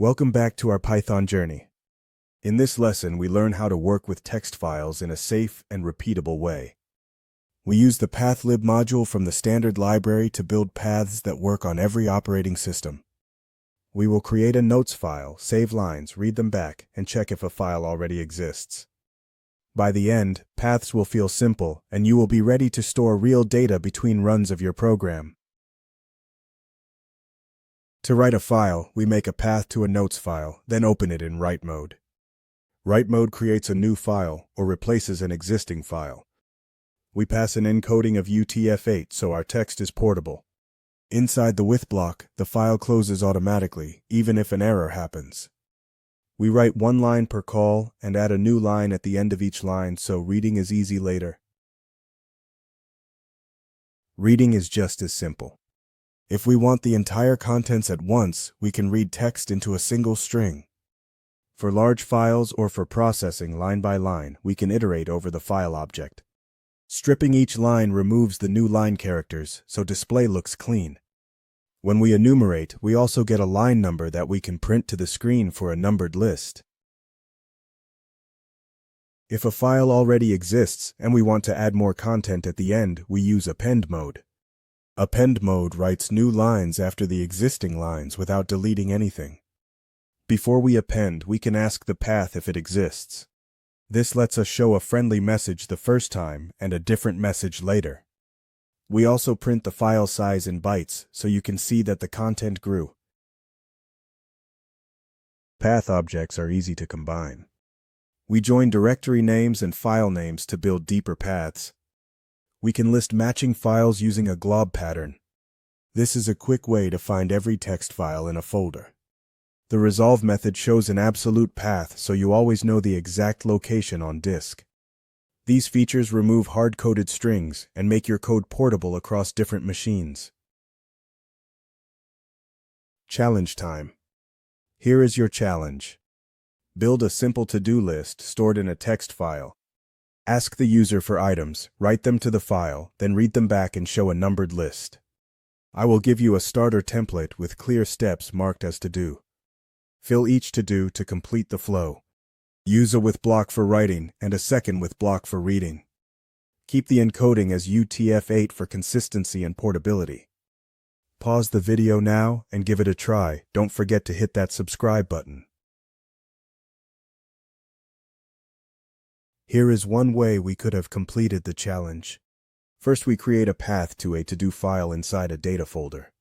Welcome back to our Python journey. In this lesson, we learn how to work with text files in a safe and repeatable way. We use the pathlib module from the standard library to build paths that work on every operating system. We will create a notes file, save lines, read them back, and check if a file already exists. By the end, paths will feel simple, and you will be ready to store real data between runs of your program. To write a file, we make a path to a notes file, then open it in write mode. Write mode creates a new file or replaces an existing file. We pass an encoding of UTF-8 so our text is portable. Inside the with block, the file closes automatically, even if an error happens. We write one line per call and add a new line at the end of each line so reading is easy later. Reading is just as simple. If we want the entire contents at once, we can read text into a single string. For large files or for processing line by line, we can iterate over the file object. Stripping each line removes the new line characters, so display looks clean. When we enumerate, we also get a line number that we can print to the screen for a numbered list. If a file already exists and we want to add more content at the end, we use append mode. Append mode writes new lines after the existing lines without deleting anything. Before we append, we can ask the path if it exists. This lets us show a friendly message the first time and a different message later. We also print the file size in bytes so you can see that the content grew. Path objects are easy to combine. We join directory names and file names to build deeper paths. We can list matching files using a glob pattern. This is a quick way to find every text file in a folder. The resolve method shows an absolute path so you always know the exact location on disk. These features remove hard-coded strings and make your code portable across different machines. Challenge time. Here is your challenge. Build a simple to-do list stored in a text file. Ask the user for items, write them to the file, then read them back and show a numbered list. I will give you a starter template with clear steps marked as to-do. Fill each to-do to complete the flow. Use a with block for writing and a second with block for reading. Keep the encoding as UTF-8 for consistency and portability. Pause the video now and give it a try. Don't forget to hit that subscribe button. Here is one way we could have completed the challenge. First, we create a path to a to-do file inside a data folder.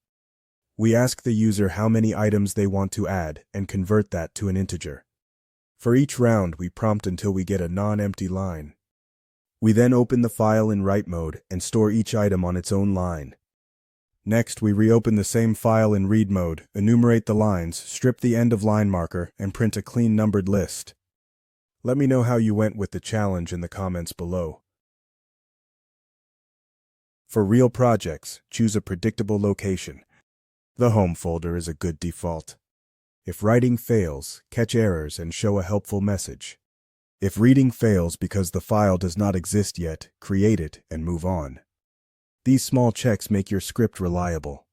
We ask the user how many items they want to add and convert that to an integer. For each round, we prompt until we get a non-empty line. We then open the file in write mode and store each item on its own line. Next, we reopen the same file in read mode, enumerate the lines, strip the end of line marker, and print a clean numbered list. Let me know how you went with the challenge in the comments below. For real projects, choose a predictable location. The home folder is a good default. If writing fails, catch errors and show a helpful message. If reading fails because the file does not exist yet, create it and move on. These small checks make your script reliable.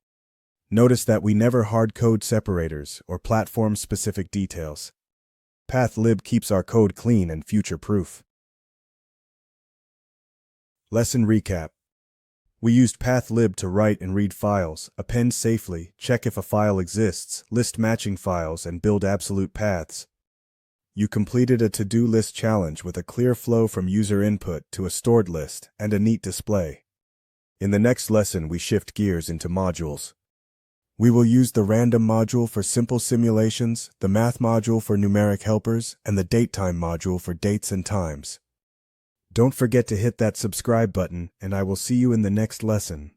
Notice that we never hard-code separators or platform-specific details. Pathlib keeps our code clean and future-proof. Lesson recap. We used pathlib to write and read files, append safely, check if a file exists, list matching files, and build absolute paths. You completed a to-do list challenge with a clear flow from user input to a stored list and a neat display. In the next lesson, we shift gears into modules. We will use the random module for simple simulations, the math module for numeric helpers, and the datetime module for dates and times. Don't forget to hit that subscribe button, and I will see you in the next lesson.